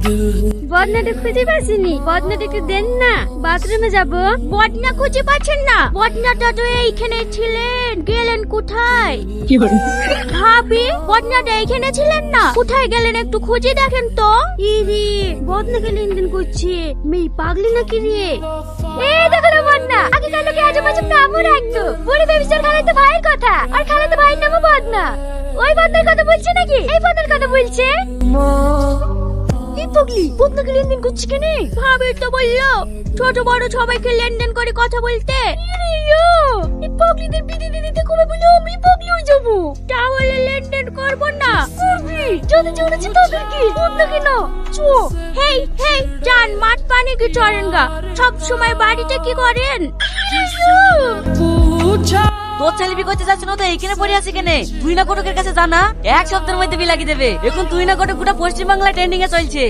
বদনাটা খুঁজে পাচ্ছিনি, বদনাটা একটু দেন না, বাথরুমে যাব। বদনা খুঁজে পাচ্ছেন না? বদনাটা তো এইখানে ছিলেন, গেলেন কোথায়? ভাবি বদনাটা এইখানে ছিলেন না, কোথায় গেলেন একটু খুঁজে দেখেন তো। ইরে বদনাকে লেনদেন করছে, মেয়ে পাগলি নাকি রে? এই দেখো না বদনা, আগে কাল লোকে আজব আজব নামও রাখতো। বলে ভেবেছিল খালাতো ভাইয়ের কথা, আর খালাতো ভাইয়ের নামও বদনা। ওই বদনার কথা বলছে নাকি এই বদনার কথা বলছে? এই পাগলি বদনাকে লেনদেন করছে কেন? ভাবির তো বললো ছোট বড় সবাইকে লেনদেন করে কথা বলতে। এই পাগলিদের বিধি দিতে কবে বলে আমি পাগলি হয়ে যাবো? তাহলে লেনদেন করবো না। যদি জড়েছে তাদের কি বদনা কেন? চো হেই হেই জান মাঠ পানি কি চড়েন গা, সব সময় বাড়িতে কি করেন? তোর ছেলে বি করতে যাচ্ছে না তো এইখানে পড়ে আছে কেনে? তুই না কটকের কাছে জানা, এক সপ্তাহের মধ্যে বি লাগিয়ে দেবে। এখন তুই না কটক গোটা পশ্চিম বাংলা ট্রেন্ডিং এ চলছে।